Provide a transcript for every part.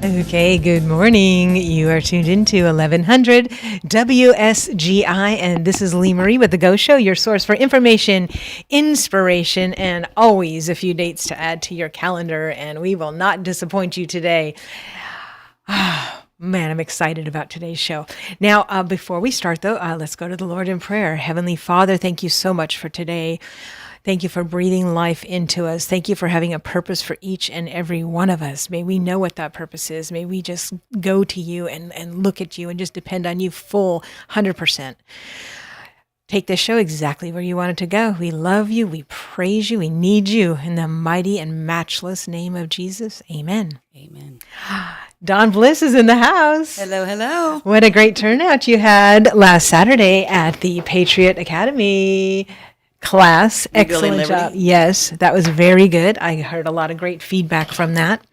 Okay, good morning. You are tuned into 1100 WSGI, and this is Lee Marie with The Go Show, your source for information, inspiration, and always a few dates to add to your calendar, and we will not disappoint you today. Man, I'm excited about today's show. Now, before we start, though, let's go to the Lord in prayer. Heavenly Father, thank you so much for today. Thank you for breathing life into us. Thank you for having a purpose for each and every one of us. May we know what that purpose is. May we just go to you and look at you and just depend on you full 100%. Take this show exactly where you want it to go. We love you. We praise you. We need you. In the mighty and matchless name of Jesus. Amen. Amen. Don Bliss is in the house. Hello, hello. What a great turnout you had last Saturday at the Patriot Academy class. Excellent job. Yes, that was very good. I heard a lot of great feedback from that.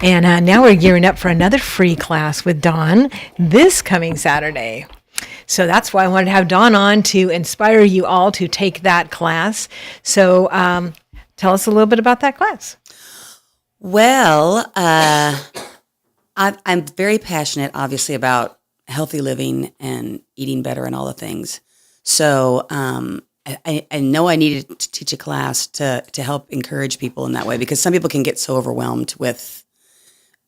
And now we're gearing up for another free class with Dawn this coming Saturday. So that's why I wanted to have Dawn on to inspire you all to take that class. So tell us a little bit about that class. Well, I'm very passionate, obviously, about healthy living and eating better and all the things. So I know I needed to teach a class to help encourage people in that way, because some people can get so overwhelmed with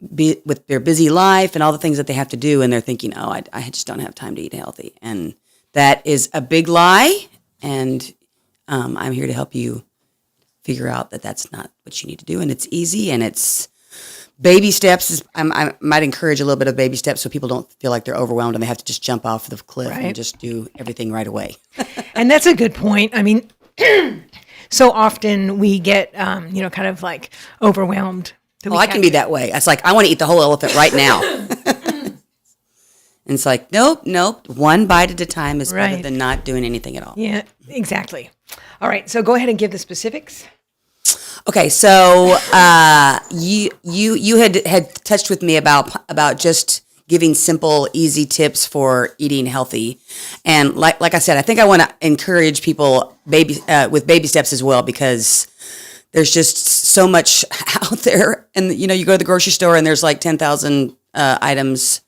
their busy life and all the things that they have to do, and they're thinking, oh, I just don't have time to eat healthy. And that is a big lie, and I'm here to help you figure out that that's not what you need to do, and it's easy, and it's baby steps. I might encourage a little bit of baby steps so people don't feel like they're overwhelmed and they have to just jump off the cliff and just do everything right away. And that's a good point. I mean, so often we get, kind of like overwhelmed. Oh, I can be that way. It's like, I want to eat the whole elephant right now. And it's like, nope. One bite at a time is better than not doing anything at all. Yeah, exactly. All right. So go ahead and give the specifics. Okay, so you had touched with me about just giving simple, easy tips for eating healthy, and like I said, I think I want to encourage people with baby steps as well, because there's just so much out there, and you go to the grocery store and there's like 10,000 items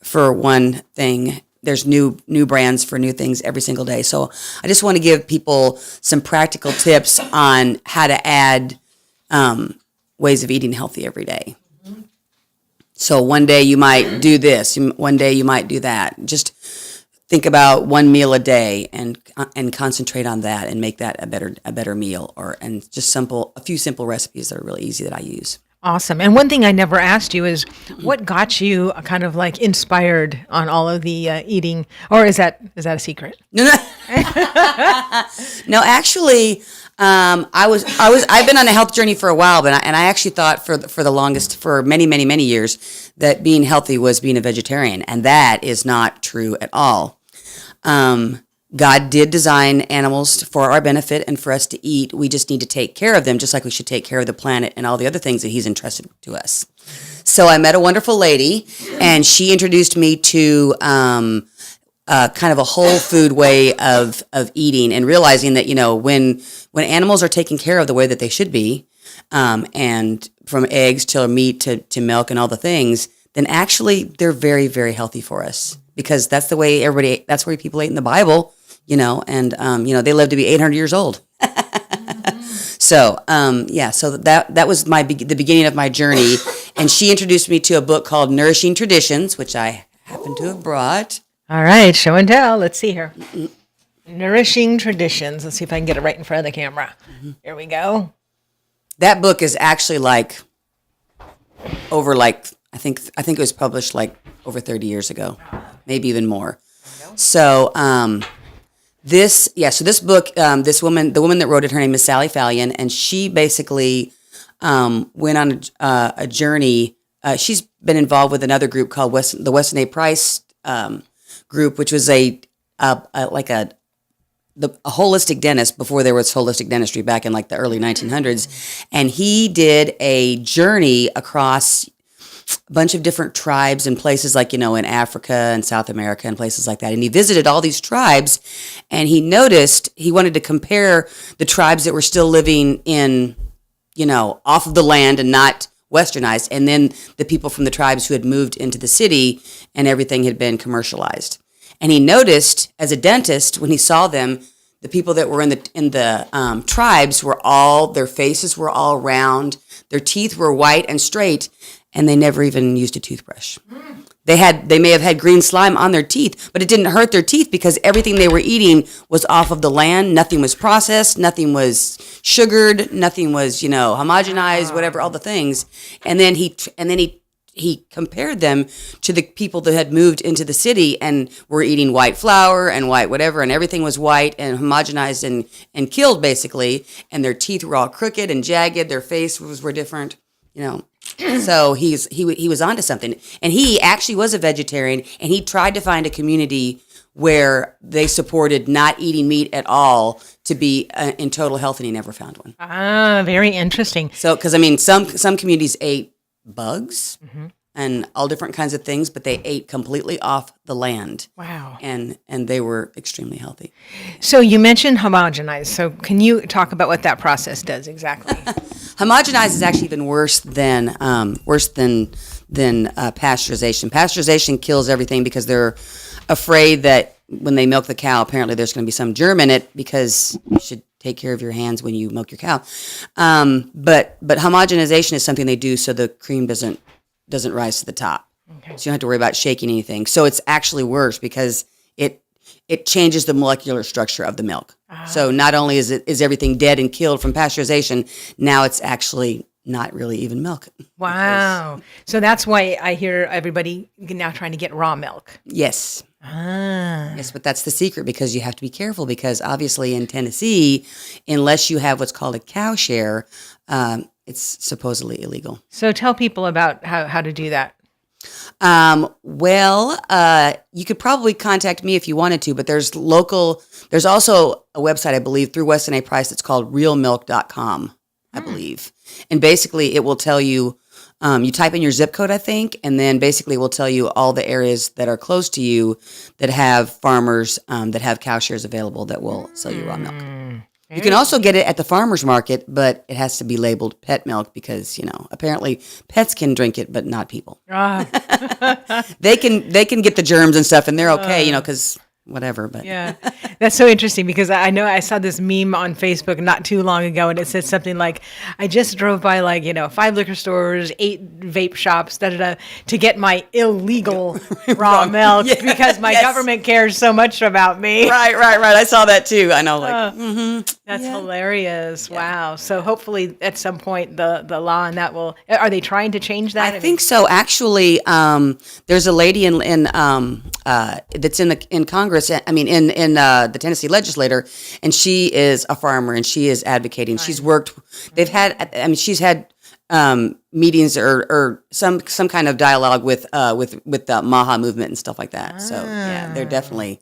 for one thing. There's new brands for new things every single day. So I just want to give people some practical tips on how to add ways of eating healthy every day. So one day you might do this, one day you might do that. Just think about one meal a day and concentrate on that and make that a better meal, and just a few simple recipes that are really easy that I use. Awesome. And one thing I never asked you is what got you kind of like inspired on all of the eating, or is that a secret? No. No, actually, I've been on a health journey for a while, and I actually thought for many years that being healthy was being a vegetarian, and that is not true at all. God did design animals for our benefit and for us to eat. We just need to take care of them, just like we should take care of the planet and all the other things that He's entrusted to us. So I met a wonderful lady, and she introduced me to kind of a whole food way of eating, and realizing that when animals are taken care of the way that they should be, and from eggs to meat to milk and all the things, then actually they're very, very healthy for us, because that's the way that's where people ate in the Bible, and they lived to be 800 years old. So so that was the beginning of my journey, and she introduced me to a book called Nourishing Traditions, which I happen to have brought. All right, show and tell. Let's see here. Nourishing Traditions. Let's see if I can get it right in front of the camera. Here we go. That book is actually I think it was published over 30 years ago, maybe even more. So this book, the woman that wrote it, her name is Sally Fallion, and she basically went on a journey. She's been involved with another group called the Weston A. Price group, which was a holistic dentist before there was holistic dentistry back in the early 1900s, and he did a journey across a bunch of different tribes and places in Africa and South America and places like that. And he visited all these tribes, and he noticed he wanted to compare the tribes that were still living in, off of the land and not westernized, and then the people from the tribes who had moved into the city, and everything had been commercialized. And he noticed, as a dentist, when he saw them, the people that were in the tribes were all, their faces were all round, their teeth were white and straight, and they never even used a toothbrush. They may have had green slime on their teeth, but it didn't hurt their teeth because everything they were eating was off of the land. Nothing was processed. Nothing was sugared. Nothing was, homogenized, whatever, all the things. And then he compared them to the people that had moved into the city and were eating white flour and white whatever, and everything was white and homogenized and killed, basically. And their teeth were all crooked and jagged. Their faces were different, So he was onto something, and he actually was a vegetarian, and he tried to find a community where they supported not eating meat at all to be in total health, and he never found one. Ah, very interesting. So, because some communities ate bugs and all different kinds of things, but they ate completely off the land. Wow. And they were extremely healthy. So you mentioned homogenized. So can you talk about what that process does exactly? Homogenized is actually even worse than pasteurization. Pasteurization kills everything because they're afraid that when they milk the cow, apparently there's going to be some germ in it, because you should take care of your hands when you milk your cow. But homogenization is something they do so the cream doesn't rise to the top. Okay. So you don't have to worry about shaking anything. So it's actually worse because it changes the molecular structure of the milk. So not only is everything dead and killed from pasteurization, now it's actually not really even milk. Wow. So that's why I hear everybody now trying to get raw milk. Yes. Yes, but that's the secret, because you have to be careful, because obviously in Tennessee, unless you have what's called a cow share, it's supposedly illegal. So tell people about how to do that. You could probably contact me if you wanted to, but there's also a website, I believe, through Weston A. Price that's called realmilk.com, I believe. And basically it will tell you, you type in your zip code, I think, and then basically it will tell you all the areas that are close to you that have farmers that have cow shares available that will sell you raw milk. You can also get it at the farmer's market, but it has to be labeled pet milk because, apparently pets can drink it, but not people. They can get the germs and stuff, and they're okay, because whatever. But yeah, that's so interesting, because I know I saw this meme on Facebook not too long ago, and it said something like, I just drove by 5 liquor stores, 8 vape shops, to get my illegal raw milk because my government cares so much about me. Right. I saw that too. I know, that's hilarious. Yeah. Wow. So hopefully at some point the law on that are they trying to change that? I think so. Actually, there's a lady that's in Congress. In the Tennessee legislature, and she is a farmer, and she is advocating. She's worked. She's had meetings or some kind of dialogue with the Maha movement and stuff like that. So yeah, they're definitely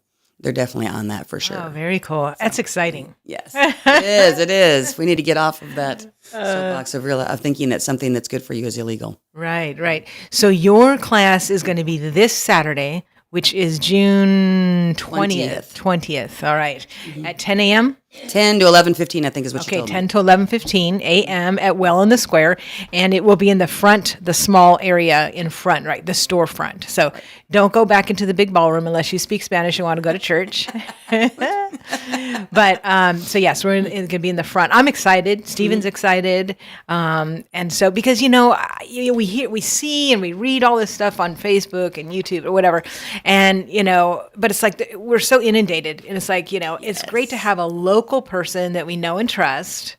on that for sure. Oh, very cool. That's exciting. Yes, it is. We need to get off of that soapbox of thinking that something that's good for you is illegal. Right. So your class is going to be this Saturday, which is June 20th. 20th. All right. At 10 a.m.? 10 to 11:15, I think is what you told me. 10 to 11:15 a.m. at Well in the Square. And it will be in the front, the small area in front, right? The storefront. So don't go back into the big ballroom unless you speak Spanish and want to go to church. But, so yes, we're going to be in the front. I'm excited. Stephen's excited. And so, because, we see and we read all this stuff on Facebook and YouTube or whatever. And, but it's like, we're so inundated. And it's like, it's great to have a local person that we know and trust,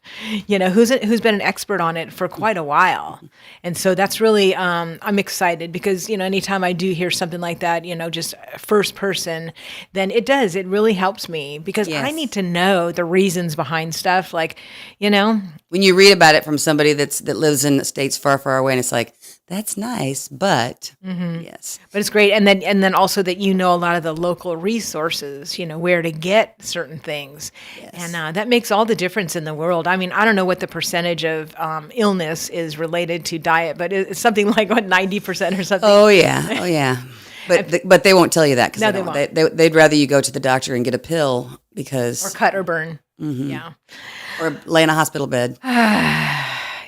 who's been an expert on it for quite a while. And so that's really, I'm excited because, anytime I do hear something like that, just first person, then it really helps me because I need to know the reasons behind stuff. Like, when you read about it from somebody that lives in states far, far away, and it's like, that's nice, but yes. But it's great. And then also that a lot of the local resources, where to get certain things. Yes. And that makes all the difference in the world. I mean, I don't know what the percentage of illness is related to diet, but it's something like, 90% or something? Oh, yeah. But they won't tell you that because they won't. They'd rather you go to the doctor and get a pill because... Or cut or burn. Yeah. Or lay in a hospital bed.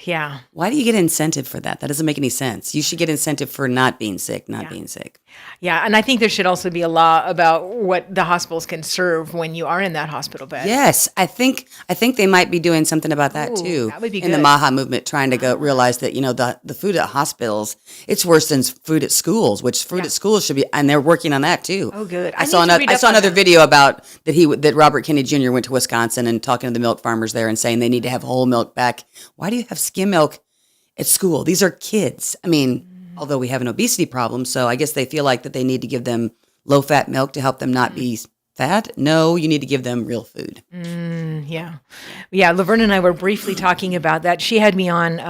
Yeah. Why do you get incentive for that? That doesn't make any sense. You should get incentive for not being sick, not being sick. Yeah, and I think there should also be a law about what the hospitals can serve when you are in that hospital bed. Yes, I think they might be doing something about that too. That would be in the good. Maha movement, trying to go realize that the food at hospitals, it's worse than food at schools, which food at schools should be, and they're working on that too. Oh, good. I saw another video about that Robert Kennedy Jr. went to Wisconsin and talking to the milk farmers there and saying they need to have whole milk back. Why do you have skim milk at school? These are kids. I mean, although we have an obesity problem, so I guess they feel like that they need to give them low-fat milk to help them not be fat. No, you need to give them real food. Yeah. LaVern and I were briefly talking about that. She had me on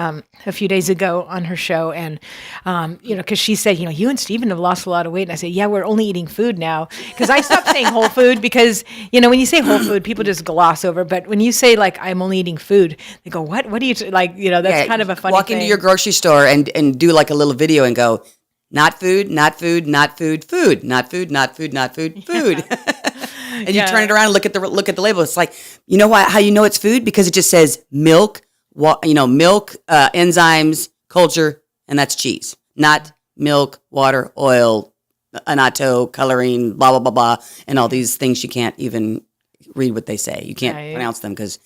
a few days ago on her show, and because she said, you and Stephen have lost a lot of weight, and I said, yeah, we're only eating food now, because I stopped saying whole food, because when you say whole food, people just gloss over. But when you say like I'm only eating food, they go, what? What do you That's kind of a funny walk thing. into your grocery store and do like a little video and go, not food, not food, not food, food, not food, not food, not food, food. And you turn it around and look at the label. It's like, you know how you know it's food? Because it just says milk, milk, enzymes, culture, and that's cheese. Not milk, water, oil, annatto, coloring, blah, blah, blah, blah, and all these things you can't even read what they say. You can't pronounce them because,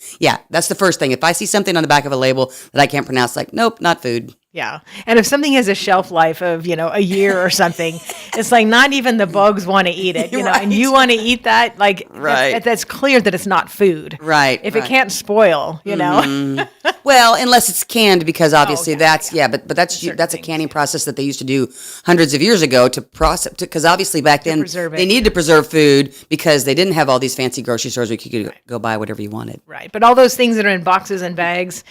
that's the first thing. If I see something on the back of a label that I can't pronounce, like, nope, not food. Yeah. And if something has a shelf life of, a year or something, it's like not even the bugs want to eat it, Right. and you want to eat that, like, Right. that's clear that it's not food. Right. If it can't spoil, Well, unless it's canned, because obviously that's But that's a canning process that they used to do hundreds of years ago to process, because obviously back then preserve it. they needed to preserve food because they didn't have all these fancy grocery stores where you could go buy whatever you wanted. Right. But all those things that are in boxes and bags,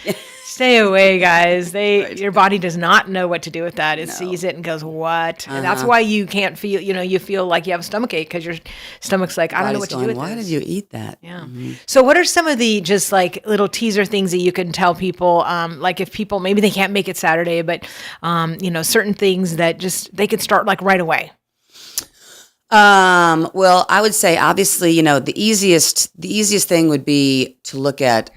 stay away, guys. Your body does not know what to do with that. It sees it and goes, what? And that's why you can't feel, you feel like you have a stomach ache because your stomach's like, I don't know what to do with Why this. did you eat that? Yeah. So what are some of the just like little teaser things that you can tell people, like if people, maybe they can't make it Saturday, but, certain things that just, they could start like right away? Well, I would say obviously, the easiest thing would be to look at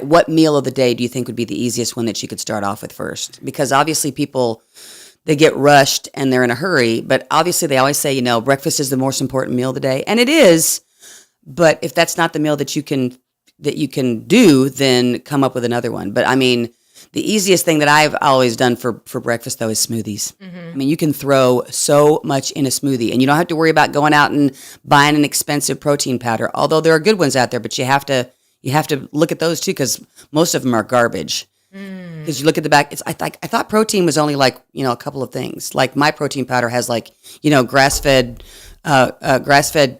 what meal of the day do you think would be the easiest one that you could start off with first? Because obviously people, they get rushed and they're in a hurry, but obviously they always say, breakfast is the most important meal of the day. And it is, but if that's not the meal that you can do, then come up with another one. But I mean, the easiest thing that I've always done for breakfast though is smoothies. I mean, you can throw so much in a smoothie and you don't have to worry about going out and buying an expensive protein powder. Although there are good ones out there, but you have to look at those too, because most of them are garbage. Because you look at the back, I thought protein was only like, a couple of things. Like my protein powder has like, grass-fed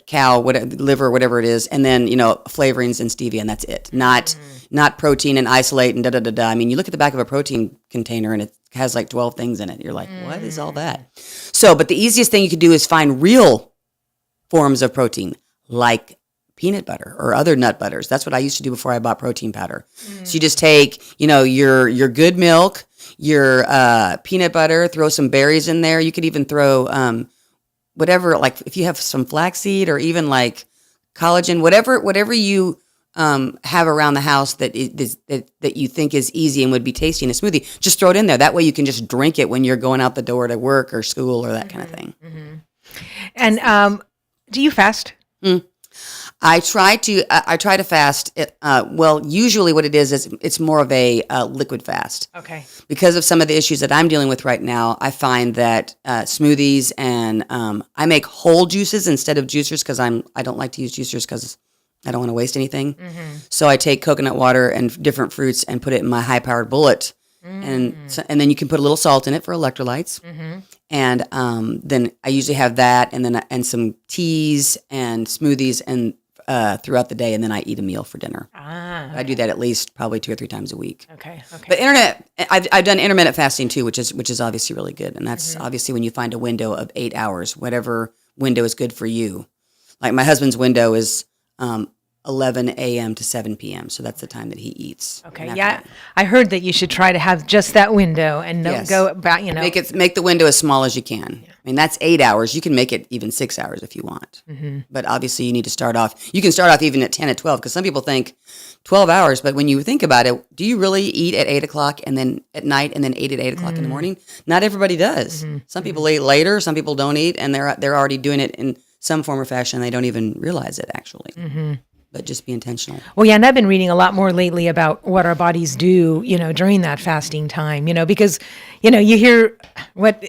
cow, liver, whatever it is, and then, flavorings and stevia, and that's it. Not protein and isolate and da-da-da-da. I mean, you look at the back of a protein container and it has like 12 things in it. You're like, what is all that? So, but the easiest thing you could do is find real forms of protein, like peanut butter or other nut butters. That's what I used to do before I bought protein powder. So you just take, your good milk, your peanut butter, throw some berries in there. You could even throw whatever, like if you have some flaxseed or even like collagen, whatever you have around the house that you think is easy and would be tasty in a smoothie, just throw it in there. That way you can just drink it when you're going out the door to work or school or that kind of thing. And do you fast? I try to fast. Well, usually what it is it's more of a liquid fast. Okay. Because of some of the issues that I'm dealing with right now, I find that smoothies and I make whole juices instead of juicers because I don't like to use juicers because I don't want to waste anything. So I take coconut water and different fruits and put it in my high-powered bullet. And then you can put a little salt in it for electrolytes. And then I usually have that and some teas and smoothies and throughout the day, and then I eat a meal for dinner. I do that at least probably 2 or 3 times a week. Okay. But I've done intermittent fasting too, which is obviously really good, and that's obviously when you find a window of 8 hours, whatever window is good for you. Like my husband's window is 11 a.m. to 7 p.m., so that's the time that he eats. Okay, yeah, I heard that you should try to have just that window and Yes. go about, Make the window as small as you can. Yeah. I mean, that's 8 hours. You can make it even 6 hours if you want. But obviously you need to start off. You can start off even at 10 at 12 because some people think 12 hours. But when you think about it, do you really eat at 8 o'clock and then at night and then eat at 8 o'clock in the morning? Not everybody does. Some people eat later. Some people don't eat, and they're already doing it in some form or fashion. They don't even realize it actually. But just be intentional. Well, yeah, and I've been reading a lot more lately about what our bodies do, during that fasting time, because, you hear what,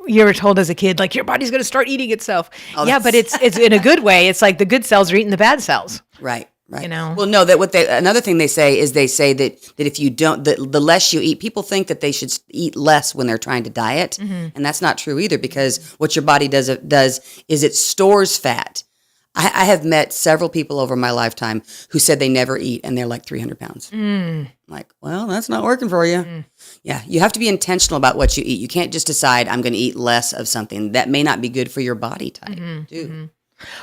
you were told as a kid, like your body's going to start eating itself. Oh, yeah, but it's in a good way. It's like the good cells are eating the bad cells. Right. Right. Well, no, another thing they say is that if you don't, the less you eat, people think that they should eat less when they're trying to diet. And that's not true either, because what your body does is it stores fat. I have met several people over my lifetime who said they never eat and they're like 300 pounds. Like, well, that's not working for you. Yeah, you have to be intentional about what you eat. You can't just decide I'm going to eat less of something. That may not be good for your body type too.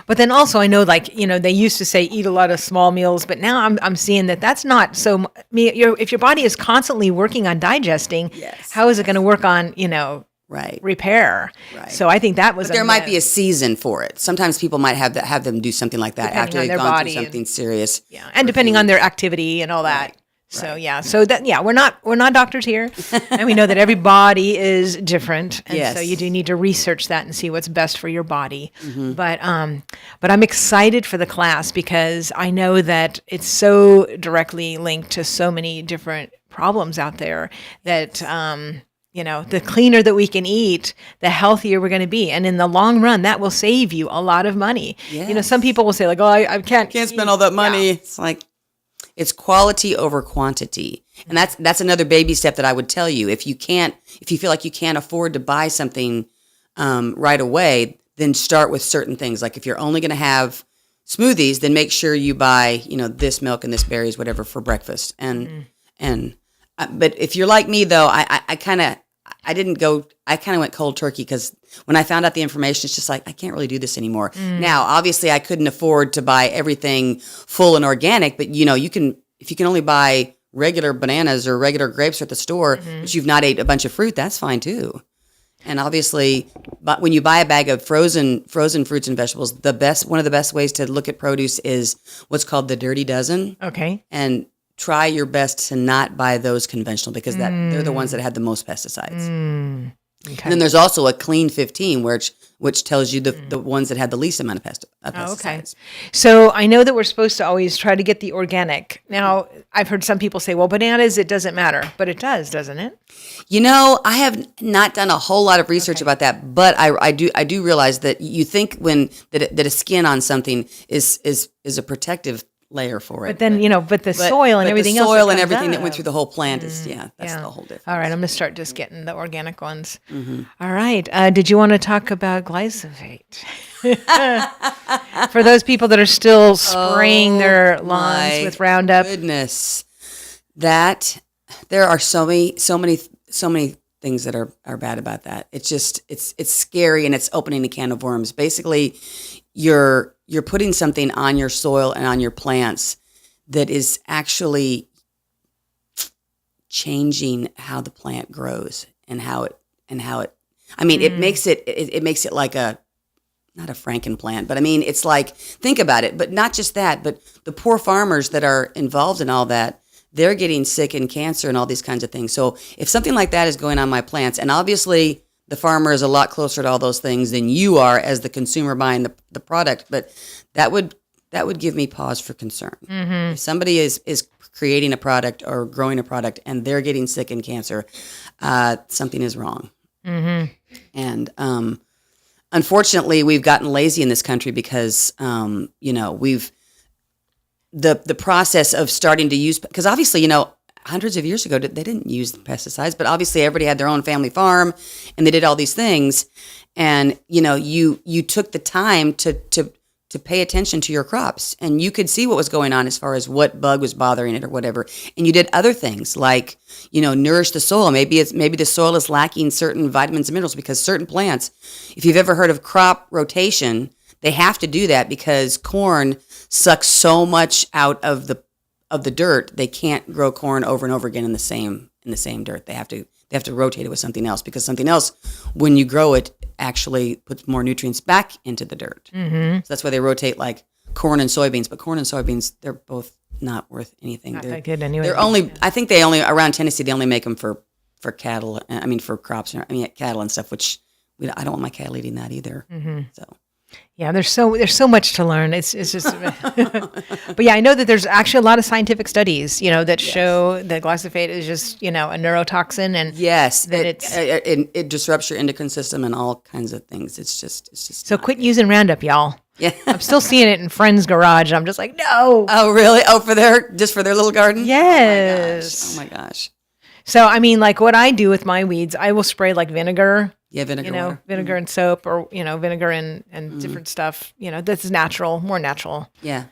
But then also I know, like, they used to say eat a lot of small meals, but now I'm seeing that that's not so. If your body is constantly working on digesting, how is it going to work on, repair? Right. So I think that was. But there might be a season for it. Sometimes people might have them do something like that after they've gone through something serious. Yeah, and depending on their activity and all that. Right. So we're not doctors here, and we know that every body is different, and so you do need to research that and see what's best for your body. But I'm excited for the class because I know that it's so directly linked to so many different problems out there that the cleaner that we can eat, the healthier we're going to be, and in the long run, that will save you a lot of money. Yes. Some people will say like, "Oh, I can't spend all that money." Yeah. It's like. It's quality over quantity. And that's another baby step that I would tell you. If you feel like you can't afford to buy something right away, then start with certain things. Like if you're only going to have smoothies, then make sure you buy, this milk and this berries, whatever, for breakfast. But if you're like me though, I kind of went cold turkey because when I found out the information, it's just like, I can't really do this anymore. Now, obviously I couldn't afford to buy everything full and organic, but if you can only buy regular bananas or regular grapes at the store, but you've not ate a bunch of fruit, that's fine too. And obviously, but when you buy a bag of frozen fruits and vegetables, one of the best ways to look at produce is what's called the Dirty Dozen. Okay. And try your best to not buy those conventional because they're the ones that have the most pesticides. Okay. And then there's also a Clean 15, which tells you the ones that have the least amount of pesticides. Okay. So I know that we're supposed to always try to get the organic. Now, I've heard some people say, well, bananas, it doesn't matter. But it does, doesn't it? I have not done a whole lot of research about that, but I do realize that you think that a skin on something is a protective layer for it. But then, the soil and everything else. The soil and everything that went through the whole plant that's the whole difference. All right, I'm going to start just getting the organic ones. All right. Did you want to talk about glyphosate? For those people that are still spraying their lawns with Roundup. Goodness. There are so many things that are bad about that. It's just, it's scary and it's opening a can of worms. Basically, you're putting something on your soil and on your plants that is actually changing how the plant grows and how it it makes it like not a Frankenplant, but it's like, think about it, but not just that, but the poor farmers that are involved in all that, they're getting sick and cancer and all these kinds of things. So if something like that is going on my plants, and obviously the farmer is a lot closer to all those things than you are as the consumer buying the product, but that would give me pause for concern. If somebody is creating a product or growing a product and they're getting sick and cancer, something is wrong. And unfortunately, we've gotten lazy in this country because we've the process of starting to use, because obviously hundreds of years ago, they didn't use pesticides, but obviously everybody had their own family farm and they did all these things. And, you took the time to pay attention to your crops and you could see what was going on as far as what bug was bothering it or whatever. And you did other things like, nourish the soil. Maybe the soil is lacking certain vitamins and minerals because certain plants, if you've ever heard of crop rotation, they have to do that because corn sucks so much out of the dirt, they can't grow corn over and over again in the same dirt. They have to they have to rotate it with something else, because something else, when you grow it, actually puts more nutrients back into the dirt. So that's why they rotate like corn and soybeans. But corn and soybeans, they're both not worth anything. Not that good anyway. They're only, I think they only, around Tennessee, they only make them for cattle. I mean, for crops. I mean, cattle and stuff, which I don't want my cattle eating that either. So. Yeah, there's so much to learn. It's just, but yeah, I know that there's actually a lot of scientific studies, that show that glyphosate is just, a neurotoxin, and yes, that it disrupts your endocrine system and all kinds of things. It's just. So quit using Roundup, y'all. Yeah, I'm still seeing it in friends' garage. I'm just like, no. Oh, really? Oh, for their little garden? Yes. Oh my gosh. So I mean, like what I do with my weeds, I will spray like vinegar. Yeah, vinegar. Water. Vinegar and soap, or vinegar and different stuff. This is natural, more natural. Yeah,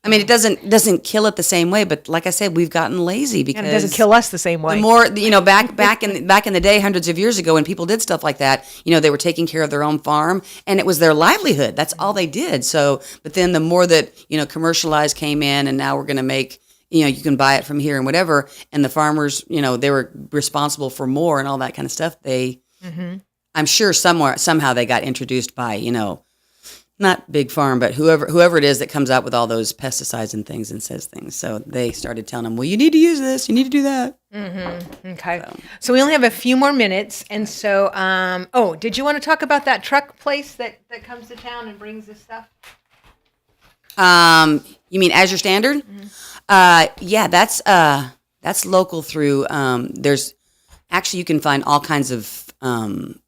I mean, it doesn't kill it the same way, but like I said, we've gotten lazy because and it doesn't kill us the same way. The more back in the day, hundreds of years ago, when people did stuff like that, they were taking care of their own farm, and it was their livelihood. That's all they did. So, but then the more that commercialized came in, and now we're going to make. You can buy it from here and whatever, and the farmers, they were responsible for more and all that kind of stuff. I'm sure somehow they got introduced by, not Big Farm, but whoever it is that comes out with all those pesticides and things and says things. So they started telling them, well, you need to use this, you need to do that. Okay. So we only have a few more minutes, and so, did you want to talk about that truck place that comes to town and brings this stuff? You mean Azure Standard? Yeah, that's local through. There's actually, you can find all kinds of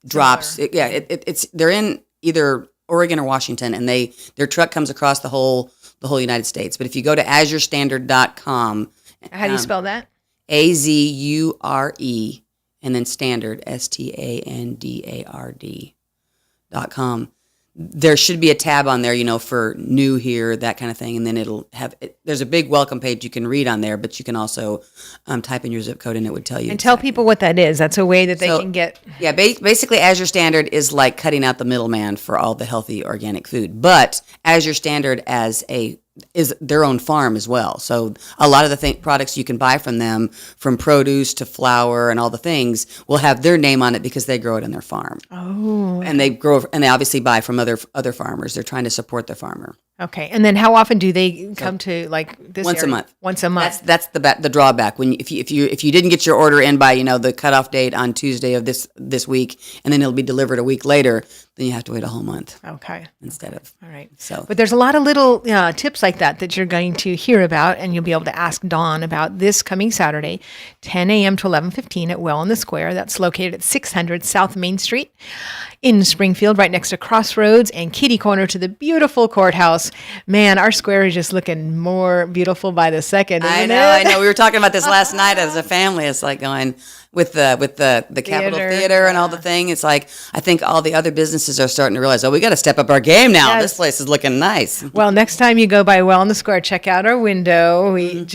drops. They're in either Oregon or Washington, and their truck comes across the whole United States. But if you go to azurestandard.com, how do you spell that? AZURE, and then standard STANDARD.com. There should be a tab on there, for new here, that kind of thing. And then there's a big welcome page you can read on there, but you can also type in your zip code and it would tell you. And tell people what that is. That's a way that they can get. Yeah, basically Azure Standard is like cutting out the middleman for all the healthy organic food. But Azure Standard is their own farm as well. So a lot of the products you can buy from them, from produce to flour and all the things, will have their name on it because they grow it in their farm. Oh. And they obviously buy from other farmers. They're trying to support their farmer. Okay. And then how often do they come to like this once area? A month. Once a month. That's the drawback. If you didn't get your order in by the cutoff date on Tuesday of this week, and then it'll be delivered a week later, then you have to wait a whole month. Okay. Instead of. All right. So, but there's a lot of little tips like that you're going to hear about, and you'll be able to ask Dawn about this coming Saturday, 10 a.m. to 11:15 at Well in the Square. That's located at 600 South Main Street in Springfield, right next to Crossroads and kitty corner to the beautiful courthouse. Man, our square is just looking more beautiful by the second. I know. We were talking about this last night as a family. It's like going with the Capitol Theater and all the thing. It's like, I think all the other businesses are starting to realize, we got to step up our game now. Yes. This place is looking nice. Well, next time you go by Well in the Square, check out our window. We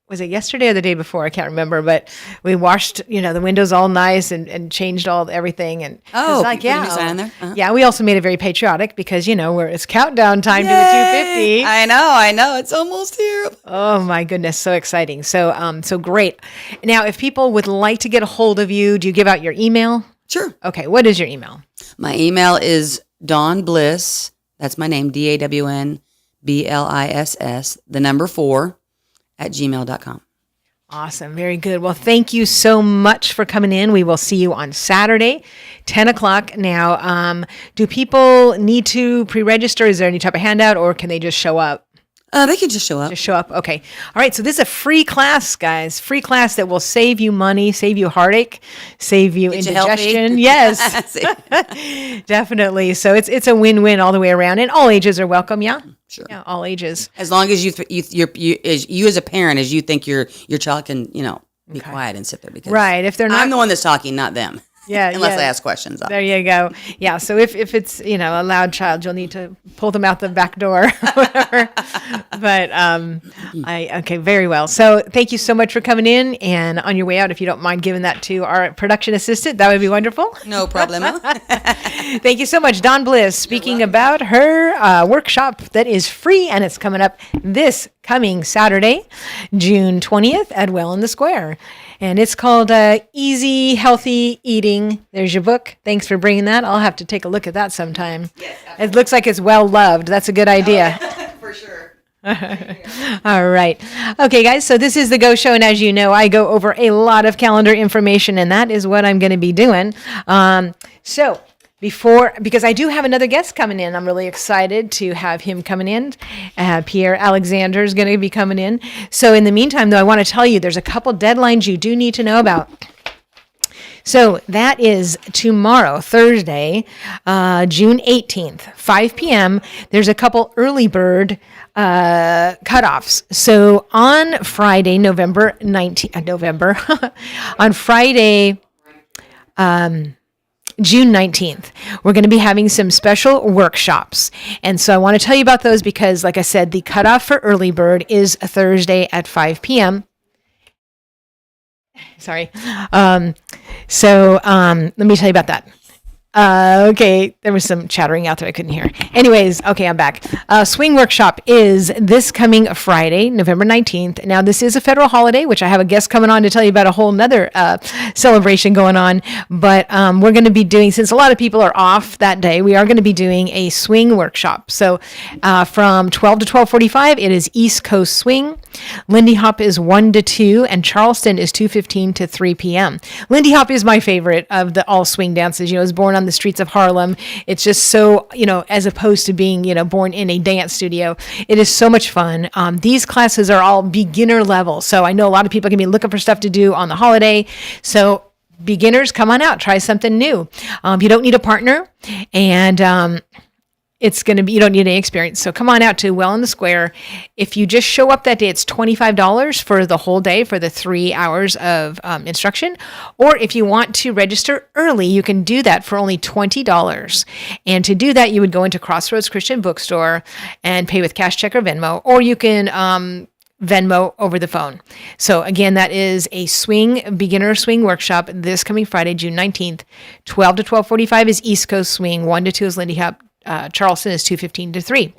was it yesterday or the day before? I can't remember, but we washed, the windows all nice and changed everything. And put a new sign in there? Uh-huh. Yeah, we also made it very patriotic because, it's countdown time to the 250. I know. It's almost here. Oh my goodness. So exciting. So great. Now, if people would like to get a hold of you, do you give out your email? Sure. Okay. What is your email? My email is Dawn Bliss. That's my name, DAWNBLISS, the number 4, @gmail.com. Awesome. Very good. Well, thank you so much for coming in. We will see you on Saturday, 10 o'clock. Now, do people need to pre-register? Is there any type of handout, or can they just show up? They can just show up. Just show up. Okay. All right. So this is a free class, guys. Free class that will save you money, save you heartache, save you indigestion. Yes, definitely. So it's a win-win all the way around, and all ages are welcome. Yeah. Sure. Yeah. All ages. As long as you as a parent, as you think your child can, be quiet and sit there, because right. If they're not, I'm the one that's talking, not them. Yeah. Unless I ask questions. There you go. Yeah. So if it's, a loud child, you'll need to pull them out the back door, whatever. But, okay, very well. So thank you so much for coming in, and on your way out, if you don't mind giving that to our production assistant, that would be wonderful. No problem. Thank you so much. Dawn Bliss speaking about her workshop that is free, and it's coming up this coming Saturday, June 20th at Well in the Square. And it's called Easy Healthy Eating. There's your book. Thanks for bringing that. I'll have to take a look at that sometime. Yes, It looks like it's well loved. That's a good idea. for sure. All right. Okay, guys. So this is the Go Show. And as you know, I go over a lot of calendar information, and that is what I'm going to be doing. Because I do have another guest coming in. I'm really excited to have him coming in. Pierre Alexander is going to be coming in. So in the meantime, though, I want to tell you there's a couple deadlines you do need to know about. So that is tomorrow, Thursday, June 18th, 5 p.m. There's a couple early bird cutoffs. So on Friday, November 19th, on Friday, June 19th, we're going to be having some special workshops. And so I want to tell you about those because, like I said, the cutoff for early bird is Thursday at 5 p.m. Sorry. Let me tell you about that. Okay, there was some chattering out there I couldn't hear. Anyways, okay, I'm back. Swing Workshop is this coming Friday, November 19th. Now, this is a federal holiday, which I have a guest coming on to tell you about a whole nother celebration going on. But we're going to be doing, since a lot of people are off that day, we are going to be doing a swing workshop. So from 12 to 12:45, it is East Coast Swing. Lindy Hop is 1 to 2, and Charleston is 2:15 to 3 p.m. Lindy Hop is my favorite of the all swing dances. You know, I was born on the streets of Harlem. It's just so, as opposed to being, born in a dance studio, it is so much fun. These classes are all beginner level. So I know a lot of people can be looking for stuff to do on the holiday. So beginners, come on out, try something new. You don't need a partner, and you don't need any experience. So come on out to Well in the Square. If you just show up that day, it's $25 for the whole day for the 3 hours of instruction. Or if you want to register early, you can do that for only $20. And to do that, you would go into Crossroads Christian Bookstore and pay with cash, check, or Venmo. Or you can Venmo over the phone. So again, that is a beginner swing workshop this coming Friday, June 19th. 12 to 12:45 is East Coast Swing. 1 to 2 is Lindy Hop. Charleston is 2:15 to 3.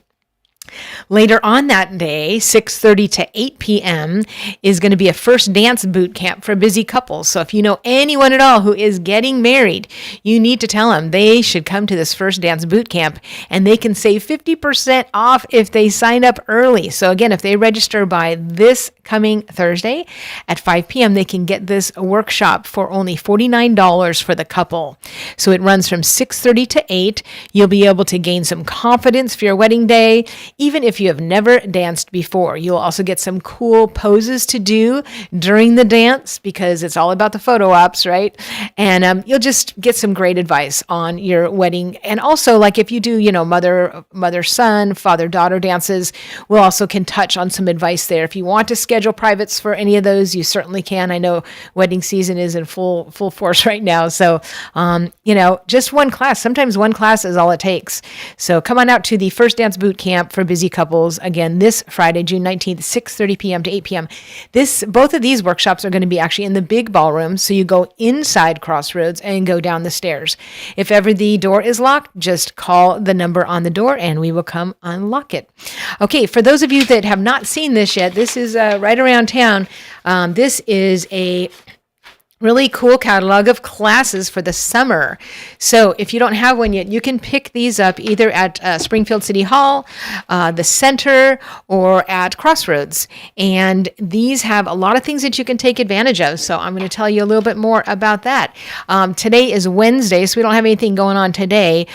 Later on that day, 6:30 to 8 p.m. is going to be a first dance boot camp for busy couples. So if you know anyone at all who is getting married, you need to tell them they should come to this first dance boot camp, and they can save 50% off if they sign up early. So again, if they register by this coming Thursday at 5 p.m., they can get this workshop for only $49 for the couple. So it runs from 6:30 to 8. You'll be able to gain some confidence for your wedding day. Even if you have never danced before, you'll also get some cool poses to do during the dance because it's all about the photo ops, right? And you'll just get some great advice on your wedding. And also, like if you do, mother-son, father-daughter dances, we'll also can touch on some advice there. If you want to schedule privates for any of those, you certainly can. I know wedding season is in full force right now. So, just one class. Sometimes one class is all it takes. So come on out to the First Dance Boot Camp for busy couples. Again, this Friday, June 19th, 6:30 p.m. to 8 p.m. Both of these workshops are going to be actually in the big ballroom. So you go inside Crossroads and go down the stairs. If ever the door is locked, just call the number on the door and we will come unlock it. Okay, for those of you that have not seen this yet, this is right around town. This is a really cool catalog of classes for the summer. So if you don't have one yet, you can pick these up either at Springfield City Hall, the center, or at Crossroads. And these have a lot of things that you can take advantage of. So I'm going to tell you a little bit more about that. Today is Wednesday, so we don't have anything going on today.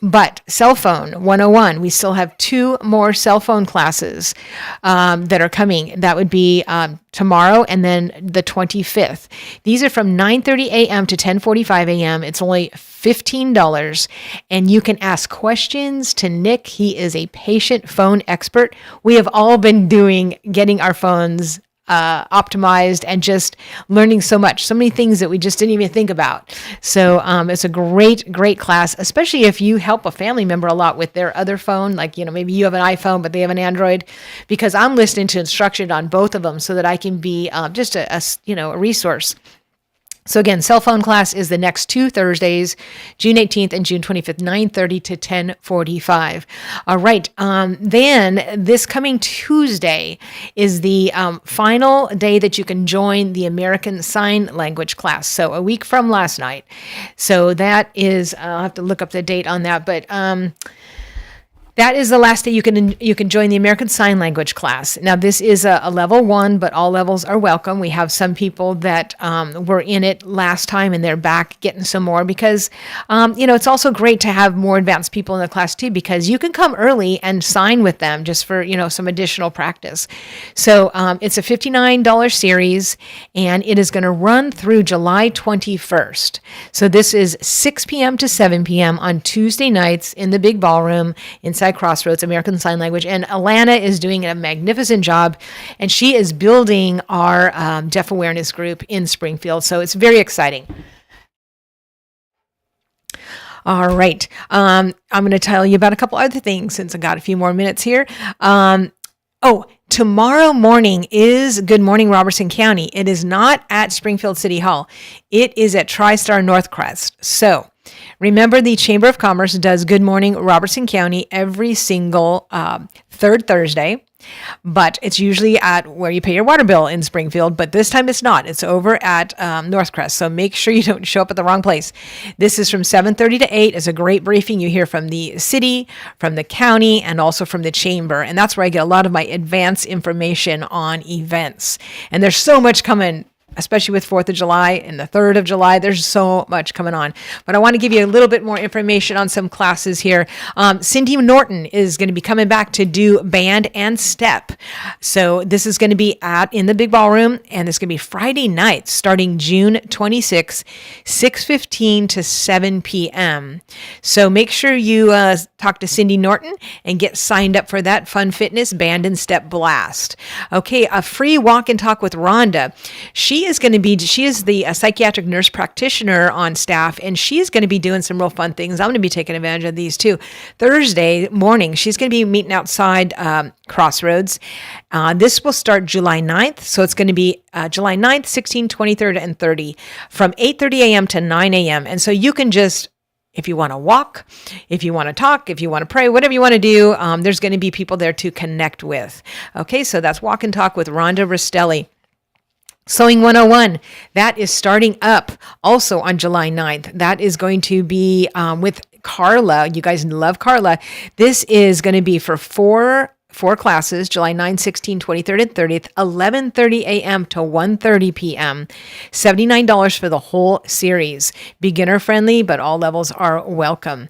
But cell phone 101, we still have 2 more cell phone classes that are coming. That would be tomorrow and then the 25th. These are from 9:30 a.m. to 10:45 a.m. It's only $15, and you can ask questions to Nick. He is a patient phone expert. We have all been getting our phones optimized and just learning so many things that we just didn't even think about. So it's a great class, especially if you help a family member a lot with their other phone. Like, maybe you have an iPhone, but they have an Android, because I'm listening to instruction on both of them so that I can be just a resource. So again, cell phone class is the next 2 Thursdays, June 18th and June 25th, 9:30 to 10:45. All right. Then this coming Tuesday is the final day that you can join the American Sign Language class. So a week from last night. So that is, I'll have to look up the date on that, but that is the last day you can join the American Sign Language class. Now, this is a level 1, but all levels are welcome. We have some people that were in it last time, and they're back getting some more because, it's also great to have more advanced people in the class too, because you can come early and sign with them just for, some additional practice. So it's a $59 series, and it is going to run through July 21st. So this is 6 p.m. to 7 p.m. on Tuesday nights in the big ballroom inside Crossroads, American Sign Language. And Alana is doing a magnificent job, and she is building our deaf awareness group in Springfield. So it's very exciting. All right. I'm going to tell you about a couple other things since I got a few more minutes here. Tomorrow morning is Good Morning Robertson County. It is not at Springfield City Hall. It is at TriStar Northcrest. So remember, the Chamber of Commerce does Good Morning Robertson County every single third Thursday, but it's usually at where you pay your water bill in Springfield, but this time it's not. It's over at Northcrest, so make sure you don't show up at the wrong place. This is from 7:30 to 8. It's a great briefing. You hear from the city, from the county, and also from the chamber, and that's where I get a lot of my advanced information on events. And there's so much coming, especially with 4th of July and the 3rd of July. There's so much coming on. But I want to give you a little bit more information on some classes here. Cindy Norton is going to be coming back to do band and step. So this is going to be in the big ballroom, and it's going to be Friday nights starting June 26, 6:15 to 7 p.m. So make sure you talk to Cindy Norton and get signed up for that Fun Fitness Band and Step Blast. Okay, a free walk and talk with Rhonda. She is the psychiatric nurse practitioner on staff, and she's going to be doing some real fun things. I'm going to be taking advantage of these too. Thursday morning, she's going to be meeting outside Crossroads. This will start July 9th, so it's going to be July 9th, 16th, 23rd, and 30 from 8:30 a.m. to 9 a.m. And so you can just, if you want to walk, if you want to talk, if you want to pray, whatever you want to do, there's going to be people there to connect with. Okay, so that's Walk and Talk with Rhonda Rastelli. Sewing 101, that is starting up also on July 9th. That is going to be with Carla. You guys love Carla. This is going to be for four classes, July 9, 16, 23rd, and 30th, 11:30 a.m. to 1:30 p.m. $79 for the whole series. Beginner friendly, but all levels are welcome.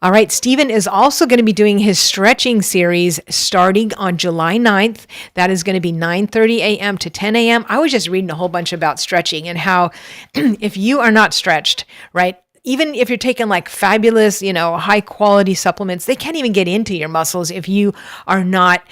All right, Stephen is also going to be doing his stretching series starting on July 9th. That is going to be 9:30 a.m. to 10 a.m. I was just reading a whole bunch about stretching and how if you are not stretched, right, even if you're taking like fabulous, high quality supplements, they can't even get into your muscles if you are not,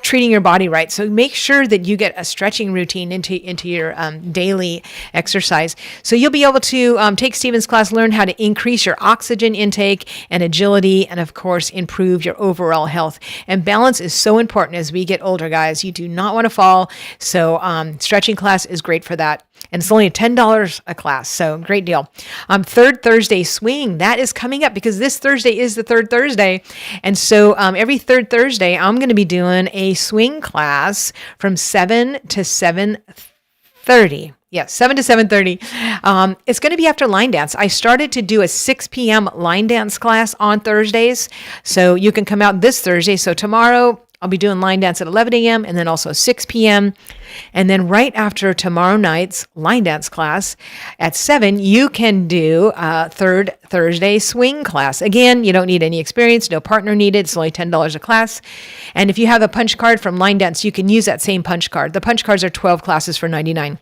treating your body right. So make sure that you get a stretching routine into your daily exercise. So you'll be able to take Stephen's class, learn how to increase your oxygen intake and agility, and of course, improve your overall health. And balance is so important as we get older, guys. You do not want to fall. So stretching class is great for that. And it's only $10 a class, so great deal. Third Thursday swing, that is coming up because this Thursday is the third Thursday. And so every third Thursday, I'm going to be doing a swing class from 7 to 7:30. Yes, 7 to 7:30. It's going to be after line dance. I started to do a 6 p.m. line dance class on Thursdays, so you can come out this Thursday. So tomorrow, I'll be doing line dance at 11 a.m. and then also 6 p.m. And then right after tomorrow night's line dance class at 7, you can do a third Thursday swing class. Again, you don't need any experience, no partner needed. It's only $10 a class. And if you have a punch card from line dance, you can use that same punch card. The punch cards are 12 classes for $99.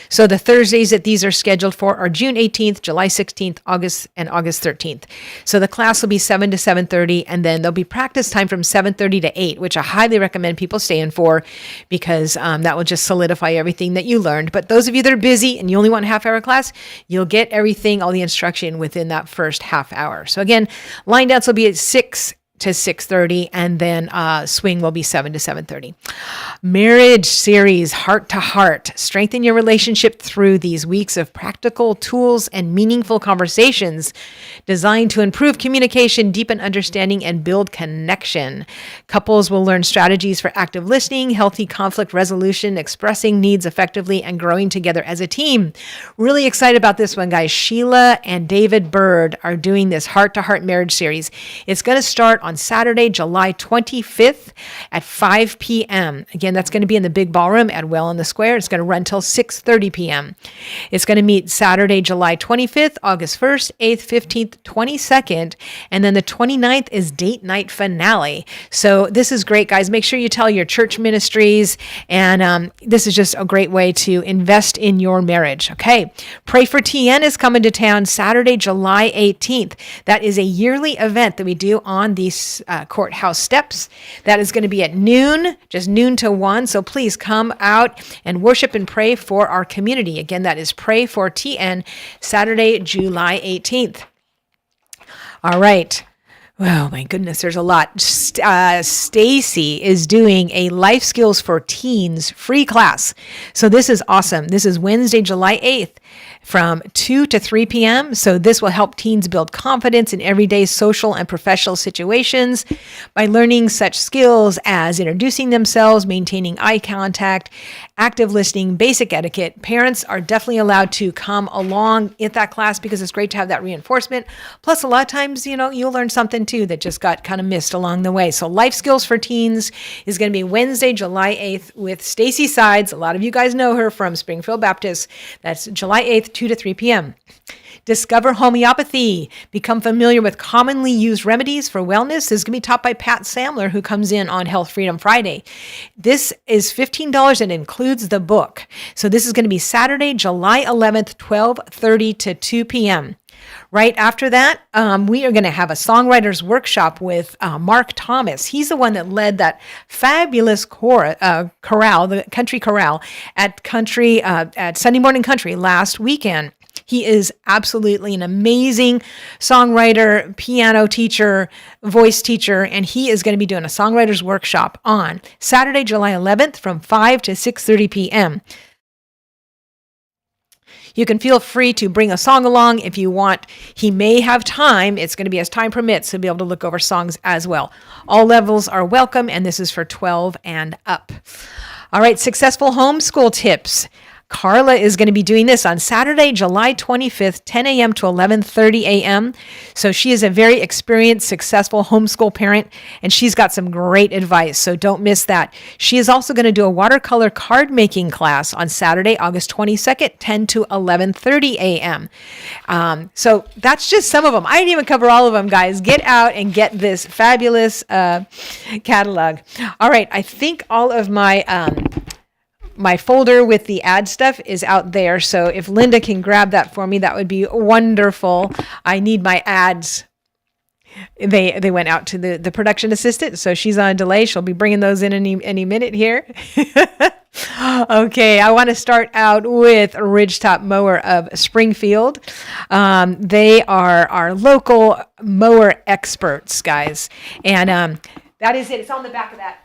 So the Thursdays that these are scheduled for are June 18th, July 16th, August 13th. So the class will be 7 to 7:30, and then there'll be practice time from 7:30 to 8, which I highly recommend people staying for because that will just solidify everything that you learned. But those of you that are busy and you only want a half-hour class, you'll get everything, all the instruction within that first half hour. So again, line dance will be at 6 to 6:30, and then swing will be 7 to 7:30. Marriage series, Heart to Heart. Strengthen your relationship through these weeks of practical tools and meaningful conversations designed to improve communication, deepen understanding, and build connection. Couples will learn strategies for active listening, healthy conflict resolution, expressing needs effectively, and growing together as a team. Really excited about this one, guys. Sheila and David Bird are doing this Heart to Heart marriage series. It's going to start on Saturday, July 25th at 5 p.m. Again, that's going to be in the big ballroom at Well in the Square. It's going to run till 6:30 p.m. It's going to meet Saturday, July 25th, August 1st, 8th, 15th, 22nd, and then the 29th is date night finale. So this is great, guys. Make sure you tell your church ministries, and this is just a great way to invest in your marriage. Okay, Pray for TN is coming to town Saturday, July 18th. That is a yearly event that we do on these courthouse steps. That is going to be at noon, just noon to 1. So please come out and worship and pray for our community. Again, that is Pray for TN, Saturday, July 18th. All right. Oh my goodness, there's a lot. Stacy is doing a Life Skills for Teens free class. So this is awesome. This is Wednesday, July 8th from 2 to 3 p.m. So this will help teens build confidence in everyday social and professional situations by learning such skills as introducing themselves, maintaining eye contact, active listening, basic etiquette. Parents are definitely allowed to come along in that class because it's great to have that reinforcement. Plus, a lot of times, you'll learn something too that just got kind of missed along the way. So Life Skills for Teens is going to be Wednesday, July 8th with Stacy Sides. A lot of you guys know her from Springfield Baptist. That's July 8th, 2 to 3 p.m. Discover homeopathy. Become familiar with commonly used remedies for wellness. This is going to be taught by Pat Samler, who comes in on Health Freedom Friday. This is $15 and includes the book. So this is going to be Saturday, July 11th, 12:30 to 2 p.m. Right after that, we are going to have a songwriters workshop with Mark Thomas. He's the one that led that fabulous chorale, the country chorale at Sunday Morning Country last weekend. He is absolutely an amazing songwriter, piano teacher, voice teacher, and he is going to be doing a songwriters workshop on Saturday, July 11th from 5 to 6:30 p.m. You can feel free to bring a song along if you want. He may have time. It's going to be as time permits to be able to look over songs as well. All levels are welcome, and this is for 12 and up. All right, successful homeschool tips. Carla is going to be doing this on Saturday, July 25th, 10 a.m. to 11:30 a.m. So she is a very experienced, successful homeschool parent, and she's got some great advice. So don't miss that. She is also going to do a watercolor card making class on Saturday, August 22nd, 10 to 11:30 a.m. So that's just some of them. I didn't even cover all of them, guys. Get out and get this fabulous catalog. All right. I think all of my folder with the ad stuff is out there. So if Linda can grab that for me, that would be wonderful. I need my ads. They went out to the production assistant, so she's on a delay. She'll be bringing those in any minute here. Okay, I want to start out with Ridgetop Mower of Springfield. They are our local mower experts, guys. And that is it. It's on the back of that.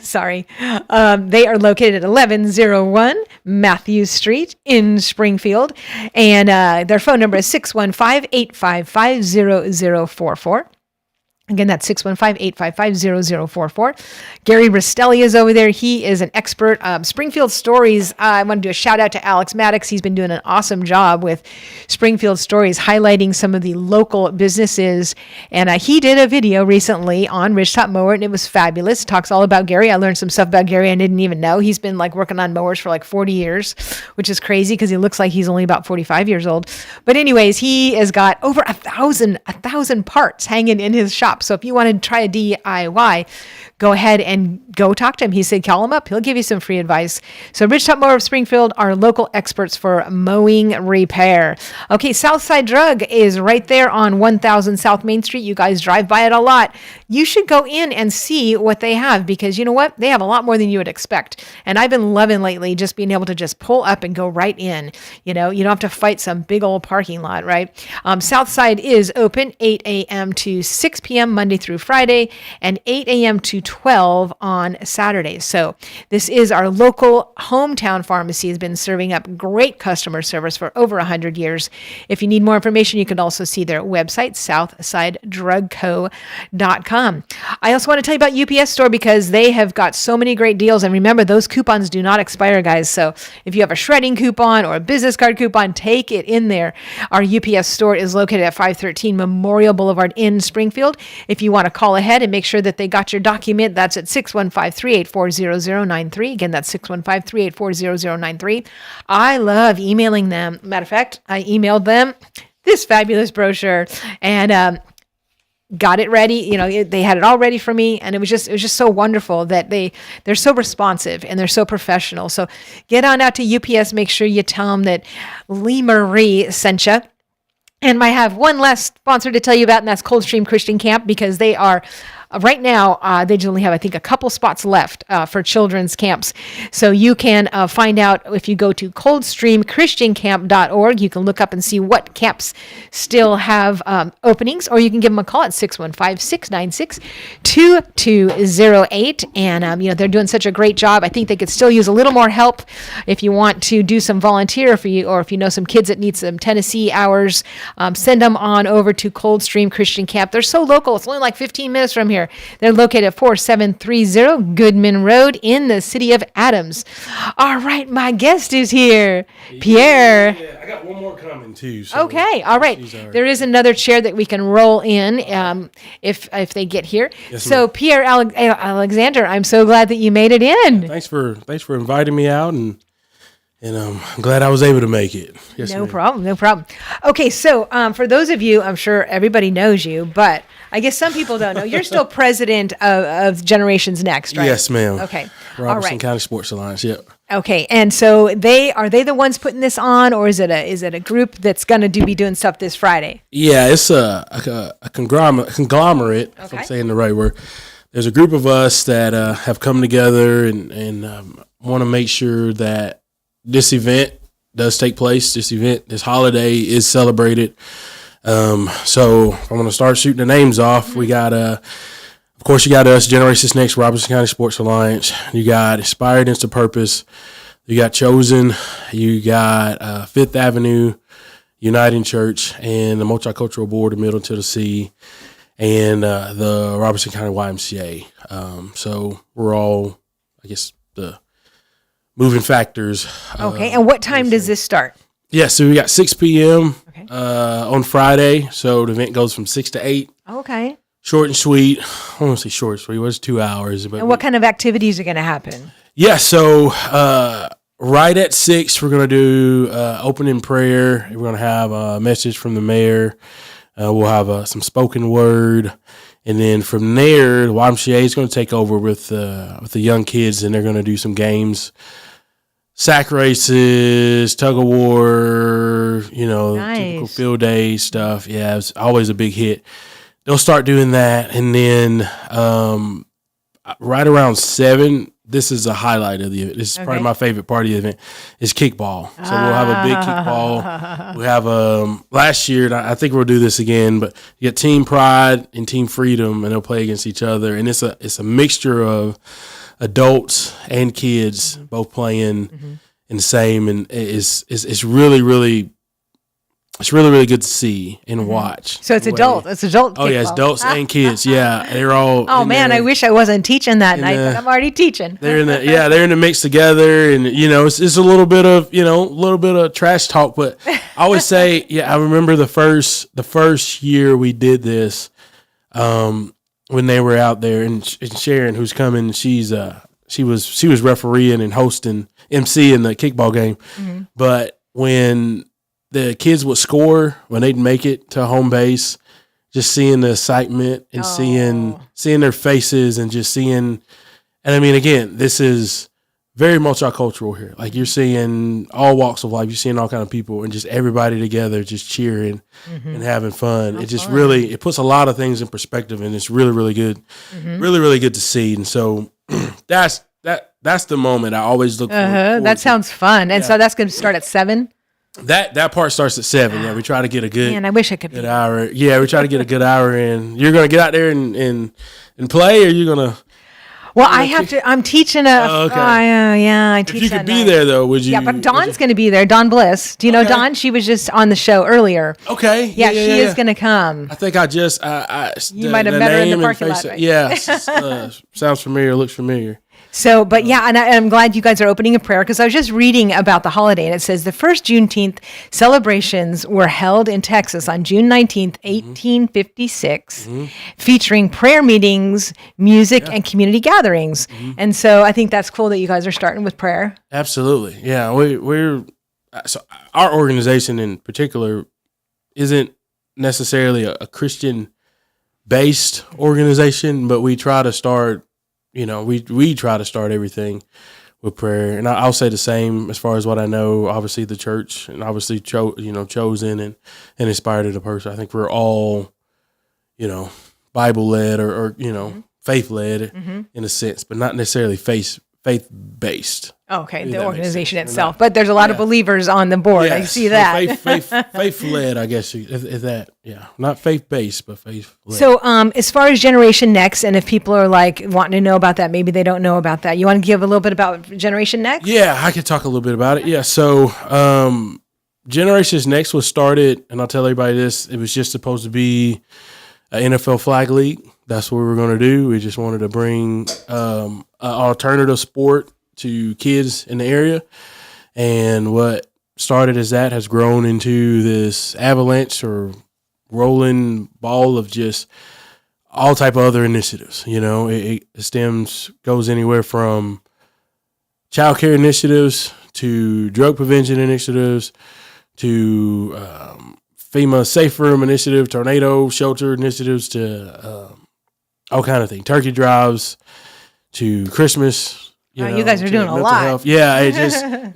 Sorry. They are located at 1101 Matthews Street in Springfield. And their phone number is 615-855-0044. Again, that's 615-855-0044. Gary Rastelli is over there. He is an expert. Springfield Stories, I want to do a shout out to Alex Maddox. He's been doing an awesome job with Springfield Stories, highlighting some of the local businesses. And he did a video recently on Ridgetop Mower, and it was fabulous. It talks all about Gary. I learned some stuff about Gary I didn't even know. He's been working on mowers for 40 years, which is crazy because he looks like he's only about 45 years old. But anyways, he has got over 1,000 parts hanging in his shop. So if you want to try a DIY, go ahead and go talk to him. He said, call him up. He'll give you some free advice. So Ridgetop Mower of Springfield are local experts for mowing repair. Okay, Southside Drug is right there on 1000 South Main Street. You guys drive by it a lot. You should go in and see what they have, because you know what? They have a lot more than you would expect. And I've been loving lately just being able to just pull up and go right in. You don't have to fight some big old parking lot, right? Southside is open 8 a.m. to 6 p.m. a.m. Monday through Friday and 8 a.m. to 12 on Saturdays. So this is our local hometown pharmacy, has been serving up great customer service for over 100 years. If you need more information, you can also see their website, southsidedrugco.com. I also want to tell you about UPS Store because they have got so many great deals. And remember, those coupons do not expire, guys. So if you have a shredding coupon or a business card coupon, take it in there. Our UPS Store is located at 513 Memorial Boulevard in Springfield. If you want to call ahead and make sure that they got your document, that's at 615-384-0093. Again, that's 615-384-0093. I love emailing them. Matter of fact, I emailed them this fabulous brochure and got it ready. You know, they had it all ready for me, and it was just so wonderful that they're so responsive and they're so professional. So get on out to UPS. Make sure you tell them that Lee Marie sent you. And I have one last sponsor to tell you about, and that's Coldstream Christian Camp, because they are right now, they only have, I think, a couple spots left for children's camps. So you can find out if you go to coldstreamchristiancamp.org. You can look up and see what camps still have openings, or you can give them a call at 615-696-2208. And, they're doing such a great job. I think they could still use a little more help if you want to do some volunteer for you, or if you know some kids that need some Tennessee hours, send them on over to Coldstream Christian Camp. They're so local. It's only like 15 minutes from here. They're located at 4730 Goodman Road in the city of Adams. All right, my guest is here, Pierre. Yeah, I got one more coming too. So okay, all right. There is another chair that we can roll in if they get here. Yes, so, ma'am. Pierre Alexander, I'm so glad that you made it in. Thanks for inviting me out, and I'm glad I was able to make it. Yes, No ma'am. problem. Okay, so for those of you, I'm sure everybody knows you, but I guess some people don't know. You're still president of Generations Next, right? Yes, ma'am. Okay. All Robertson right. County Sports Alliance. Yep. Okay, and so are they the ones putting this on, or is it a group that's going to be doing stuff this Friday? Yeah, it's a conglomerate. If Okay. I'm saying the right word. There's a group of us that have come together and want to make sure that this event does take place. This holiday is celebrated. So I'm going to start shooting the names off. We got, of course, you got us, Generations Next, Robertson County Sports Alliance. You got Inspired into Purpose. You got Chosen. You got Fifth Avenue Uniting Church and the Multicultural Board of Middle Tennessee and the Robertson County YMCA. So we're all, I guess, the moving factors. Okay, and what time does this start? Yeah, so we got 6 p.m. Okay. On Friday. So the event goes from 6 to 8. Okay. Short and sweet. I don't want to say short and sweet. It was 2 hours. But And what kind of activities are going to happen? Yeah, so right at 6, we're going to do opening prayer. We're going to have a message from the mayor. We'll have some spoken word. And then from there, the YMCA is going to take over with the young kids, and they're going to do some games. Sack races, tug of war, Nice. typical field day stuff. Yeah, it's always a big hit. They'll start doing that, and then right around 7, this is a highlight of the event. This is probably my favorite part of the event, is kickball. So we'll have a big kickball. We have last year, and I think we'll do this again, but you get Team Pride and Team Freedom, and they'll play against each other, and it's a mixture of adults and kids both playing in the same, and it's really, really, it's really, really good to see and watch. So it's adult. It's adult. Oh, yeah, it's adults and kids. Yeah, they're all. Oh man, I wish I wasn't teaching that night, but I'm already teaching. They're in the mix together, and it's a little bit of trash talk, but I always say, I remember the first year we did this, when they were out there, and Sharon, who's coming, she was refereeing and hosting, emceeing the kickball game, but when the kids would score, when they'd make it to home base, just seeing the excitement and seeing their faces and just seeing, and I mean, again, this is very multicultural here. Like, you're seeing all walks of life. You're seeing all kind of people and just everybody together, just cheering and having fun. It just really, it puts a lot of things in perspective, and it's really, really good. Really, really good to see. And so that's the moment I always look forward That to. sounds fun. And so that's going to start at 7? That part starts at 7. Yeah, we try to get a good Man, I wish I could be. good hour. Yeah, we try to get a good hour in. You're gonna get out there and play, or you're gonna. Well, I have to. I'm teaching a. Oh, okay. Yeah, I If teach. you that could be night. there though, would you? Yeah, but Dawn's going to be there. Dawn Bliss. Do you know Okay. Dawn? She was just on the show earlier. Okay. Yeah, she is going to come. I think I just You might have met her in the name and parking lot, face- right? Yeah, sounds familiar. Looks familiar. So, but yeah, and I'm glad you guys are opening a prayer because I was just reading about the holiday and it says the first Juneteenth celebrations were held in Texas on June 19th, 1856, featuring prayer meetings, music, and community gatherings. And so I think that's cool that you guys are starting with prayer. Absolutely. Yeah, we're so our organization in particular isn't necessarily a Christian based organization, but we try to start. We try to start everything with prayer, and I'll say the same as far as what I know. Obviously, the church, and obviously, chosen and inspired of the person. I think we're all, Bible led or faith led in a sense, but not necessarily faith based. Okay, Maybe the that makes organization sense. itself, but there's a lot of believers on the board. I see that. Faith led, I guess. If that, yeah, not faith based, but faith led. So, as far as Generation Next, and if people are like wanting to know about that, maybe they don't know about that. You want to give a little bit about Generation Next? Yeah, I could talk a little bit about it. Yeah, so Generations Next was started, and I'll tell everybody this: it was just supposed to be an NFL flag league. That's what we were going to do. We just wanted to bring an alternative sport to kids in the area, and what started as that has grown into this avalanche or rolling ball of just all type of other initiatives. It goes anywhere from child care initiatives to drug prevention initiatives to FEMA safe room initiative, tornado shelter initiatives to all kind of things, turkey drives to Christmas. You guys are to doing a mental lot. health. Yeah, it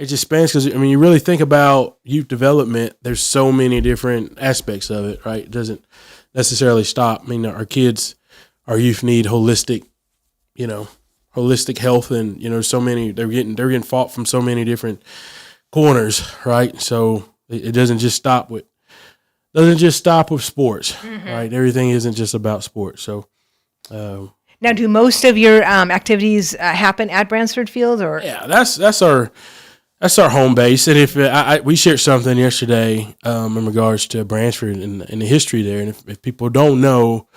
just spans because you really think about youth development. There's so many different aspects of it, right? It doesn't necessarily stop. Our youth need holistic health, and so many they're getting fought from so many different corners, right? So it doesn't just stop with sports, right? Everything isn't just about sports. So. Now, do most of your activities happen at Bransford Field, or? Yeah, that's our home base. And if we shared something yesterday in regards to Bransford and the history there, and if people don't know,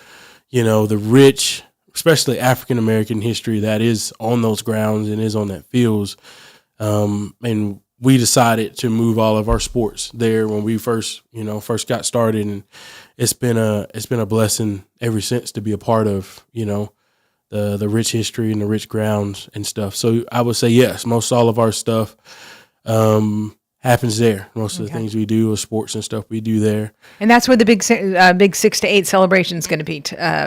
the rich, especially African American history that is on those grounds and is on that fields, and we decided to move all of our sports there when we first got started, and it's been a blessing ever since to be a part of the rich history and the rich grounds and stuff. So I would say yes, most all of our stuff happens there. Most of the things we do with sports and stuff we do there. And that's where the big 6 to 8 celebration is going to be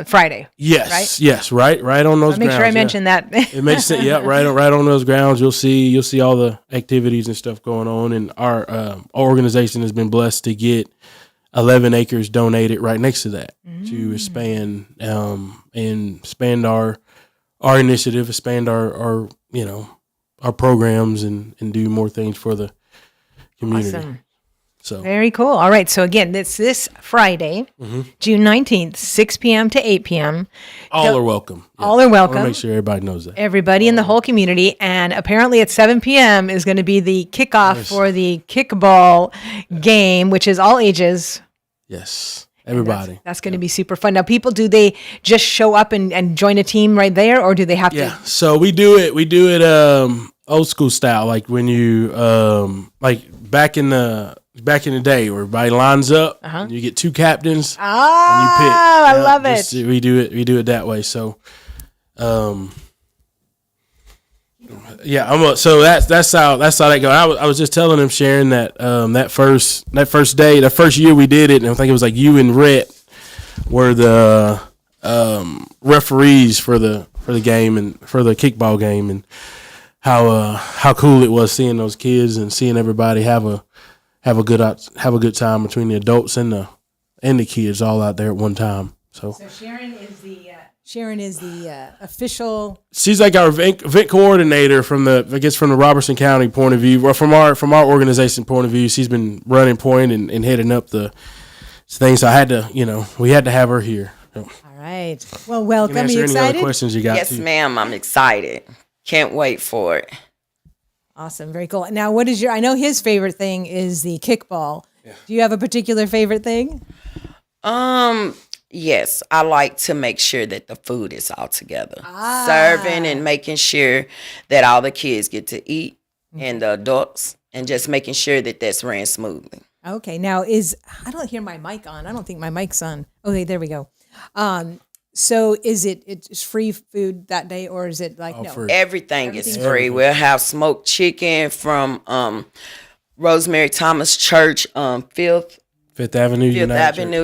Friday. Yes, right? Yes, right on those. I'll make grounds, sure I mention that. It makes sense. Yeah, right on those grounds. You'll see all the activities and stuff going on, and our organization has been blessed to get 11 acres donated right next to that to expand and expand our initiative, expand our programs and do more things for the community. Awesome. So Very cool. All right. So again, it's this Friday, June 19th, 6 p.m. to 8 p.m. all are welcome. Yeah. All are I want welcome. to make sure everybody knows that. Everybody in the whole community. And apparently at 7 p.m. is going to be the kickoff for the kickball game, which is all ages. Yes. Everybody. That's going to be super fun. Now, people, do they just show up and join a team right there, or do they have Yeah. to? So we do it old school style, like when you like back in the day where everybody lines up, and you get two captains and you pick. I love it. We do it that way. So yeah, so that's how that goes. I was just telling him, Sharon, that that first year we did it, and I think it was like you and Rhett were the referees for the game and for the kickball game, and how cool it was seeing those kids and seeing everybody have a good time between the adults and the kids all out there at one time. So Sharon is the Sharon is the official. She's like our event coordinator from the Robertson County point of view, or from our organization point of view. She's been running point and heading up the things. So we had to have her here. So, All right. Well, welcome. answer Are you any excited? other questions you got? Yes, too. ma'am. I'm excited. Can't wait for it. Awesome. Very cool. Now, what is I know his favorite thing is the kickball. Yeah. Do you have a particular favorite thing? Yes, I like to make sure that the food is all together. Serving and making sure that all the kids get to eat and the adults, and just making sure that that's ran smoothly. Okay. Now I don't hear my mic on. I don't think my mic's on. Okay, there we go. So is it's free food that day, or is it like no? Free. Everything is free. We'll have smoked chicken from Rosemary Thomas Church, Fifth Avenue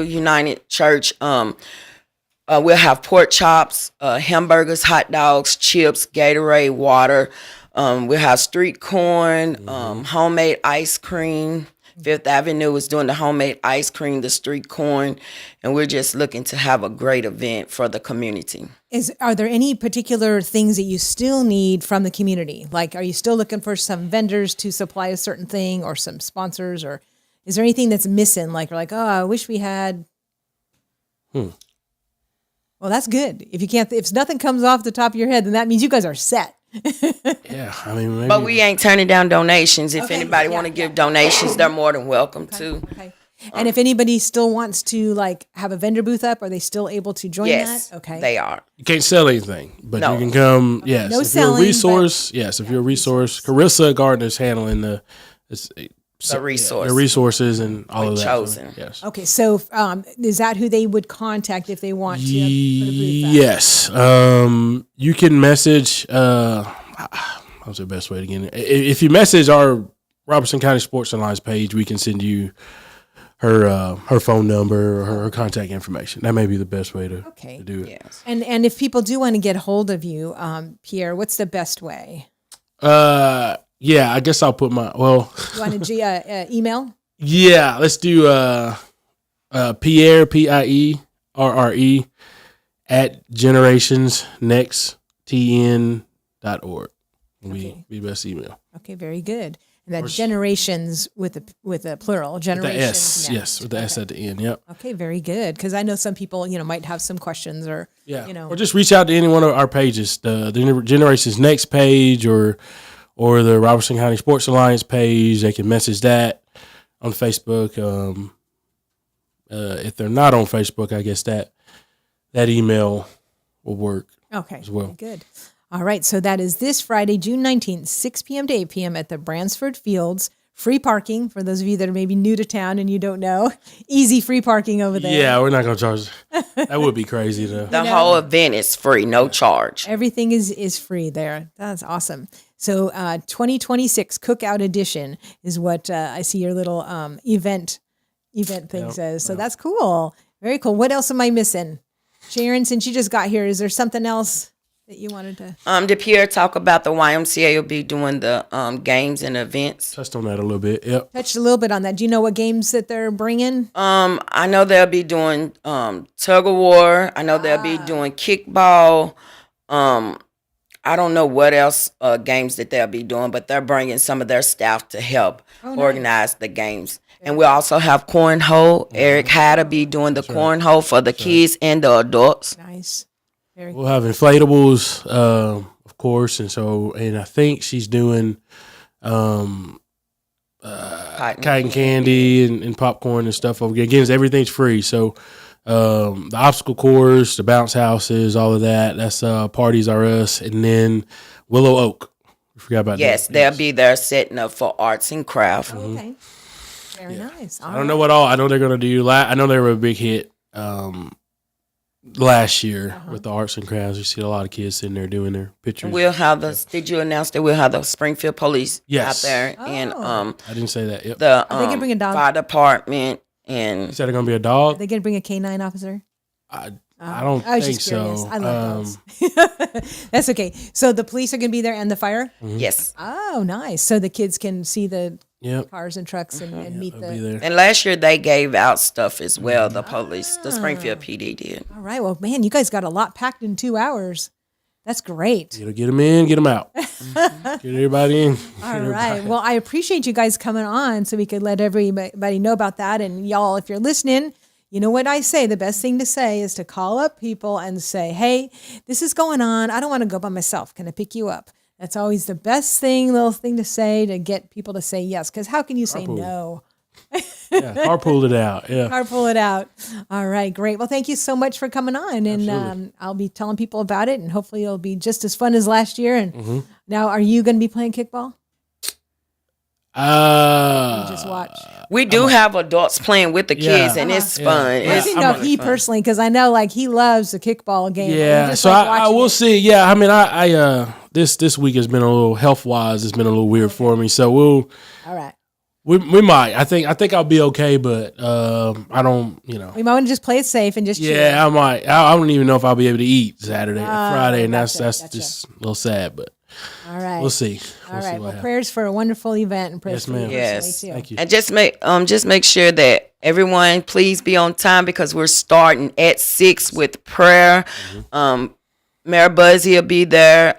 United Church. We'll have pork chops, hamburgers, hot dogs, chips, Gatorade, water. We'll have street corn, homemade ice cream. Fifth Avenue is doing the homemade ice cream, the street corn, and we're just looking to have a great event for the community. Are there any particular things that you still need from the community? Like, are you still looking for some vendors to supply a certain thing, or some sponsors, or is there anything that's missing? Like, we're like, oh, I wish we had. Well, that's good. If nothing comes off the top of your head, then that means you guys are set. Yeah, I mean, maybe. But we ain't turning down donations. If Okay, anybody want to give donations, they're more than welcome to. Okay. And if anybody still wants to have a vendor booth up, are they still able to join Yes, that? Okay. they are. You can't sell anything, but No. you can come. Yes, No if selling, you're a resource. Yes, if you're a resource. Carissa Gardner's handling the resource. the resources and all We're of that. chosen. So, yes. Okay. So is that who they would contact if they want to put a booth up? Yes. You can message. What's the best way to get it? If you message our Robertson County Sports Alliance page, we can send you her phone number or her contact information. That may be the best way to do it. Yes. And if people do want to get hold of you, Pierre, what's the best way? Yeah, I guess I'll put my You want to email? Yeah, let's do Pierre PIERRE at generationsnexttn.org. Be best email. Okay, very good. And that generations with a plural. Generations. The S, next. yes, with the S at the end. Yep. Okay, very good. Because I know some people, might have some questions or, or just reach out to any one of our pages, the Generations Next page or the Robertson County Sports Alliance page. They can message that on Facebook. If they're not on Facebook, I guess that email will work. Okay, as well. very good. All right, so that is this Friday, June 19th, 6 p.m. to 8 p.m. at the Bransford Fields. Free parking for those of you that are maybe new to town and you don't know. Easy free parking over there. Yeah, we're not going to charge. That would be crazy, though. The whole event is free, no charge. Everything is free there. That's awesome. So 2026 Cookout Edition is what I see your little event thing says. So that's cool. Very cool. What else am I missing? Sharon, since you just got here, is there something else that you wanted to? Did Pierre talk about the YMCA will be doing the games and events? Touched on that a little bit. Yep. Touched a little bit on that. Do you know what games that they're bringing? I know they'll be doing tug of war. I know they'll be doing kickball. I don't know what else games that they'll be doing, but they're bringing some of their staff to help organize the games. And we also have cornhole. Eric had to be doing the cornhole for the kids and the adults. Nice. We'll have inflatables, of course, and I think she's doing cotton candy and popcorn and stuff. Again, everything's free. So the obstacle course, the bounce houses, all of that. That's Parties Are Us, and then Willow Oak. We forgot about that. Yes, they'll be there setting up for arts and craft. Okay. Very nice. I don't know what all. I know they're going to do. I know they were a big hit last year with the arts and crafts. You see a lot of kids sitting there doing their pictures. We'll have did you announce that we'll have the Springfield Police Yes. out there and I didn't say that. Yep. the Are they gonna bring a dog? fire department You and said they're going to be a Are dog? they going to bring a K-9 officer? I don't I was think just curious. so. I love dogs. That's okay. So the police are going to be there and the fire? yes. Oh, nice. So the kids can see the Yep. cars and trucks and meet I'll be the. there. And last year they gave out stuff as well. The police, the Springfield PD did. All right. Well, man, you guys got a lot packed in 2 hours. That's great. You know, get them in, get them out. Get everybody in. All right. Well, I appreciate you guys coming on so we could let everybody know about that. And y'all, if you're listening, you know what I say? The best thing to say is to call up people and say, hey, this is going on. I don't want to go by myself. Can I pick you up? That's always the best little thing to say to get people to say yes. Because how can you say no? Yeah, carpool it out. Yeah. Carpool it out. All right, great. Well, thank you so much for coming on, and I'll be telling people about it, and hopefully it'll be just as fun as last year. And now, are you going to be playing kickball? You just watch. We do have adults playing with the kids, and it's fun. Let me know he personally, because I know like he loves the kickball game. Yeah, so I will see. Yeah, I mean, I this week has been a little health wise. It's been a little weird for me. So All right. we might. I think I'll be okay, but I don't. You know. We might want to just play it safe and just chill. Yeah, I might. I don't even know if I'll be able to eat Saturday, Friday, and gotcha. that's just a little sad. But All right. we'll see. All right. Well, prayers for a wonderful event and prayers Yes, for you ma'am. personally Yes. too. Thank you. And just make sure that everyone please be on time because we're starting at 6 with prayer. Mayor Buzzy will be there.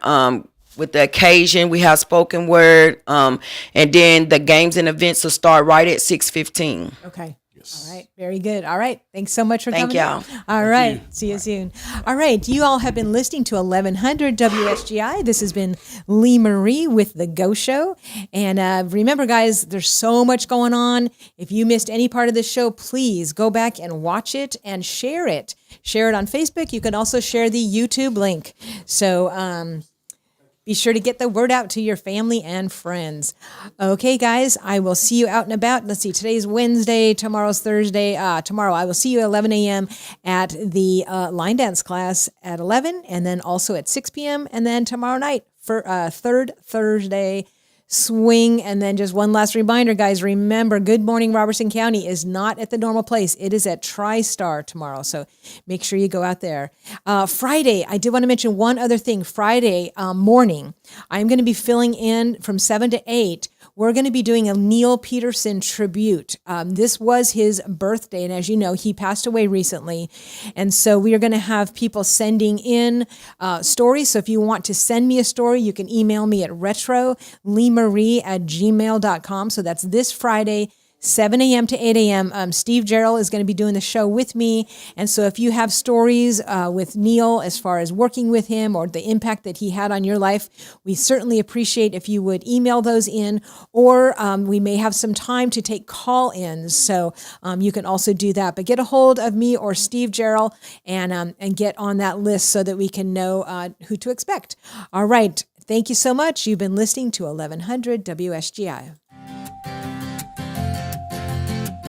With the occasion, we have spoken word, and then the games and events will start right at 6:15. Okay. All right. Very good. All right. Thanks so much for Thank coming. y'all. All right. See you soon. All right. You all have been listening to 1100 WSGI. This has been Lee Marie with The Go Show. And remember, guys, there's so much going on. If you missed any part of the show, please go back and watch it share it. Share it on Facebook. You can also share the YouTube link. So, be sure to get the word out to your family and friends. Okay, guys, I will see you out and about. Let's see, today's Wednesday, tomorrow's Thursday. Tomorrow I will see you at 11 a.m. at the line dance class at 11, and then also at 6 p.m., and then tomorrow night for third Thursday swing. And then just one last reminder, guys, remember, Good Morning Robertson County is not at the normal place. It is at TriStar tomorrow. So make sure you go out there. Friday, I did want to mention one other thing. Friday morning, I'm going to be filling in from 7 to 8. We're going to be doing a Neil Peterson tribute. This was his birthday, and as you know, he passed away recently. And so we are going to have people sending in stories. So if you want to send me a story, you can email me at retroleemarie@gmail.com. So that's this Friday, 7 a.m. to 8 a.m. Steve Gerald is going to be doing the show with me. And so if you have stories with Neil as far as working with him or the impact that he had on your life, we certainly appreciate if you would email those in, or we may have some time to take call-ins. So you can also do that. But get a hold of me or Steve Gerald and get on that list so that we can know who to expect. All right. Thank you so much. You've been listening to 1100 WSGI.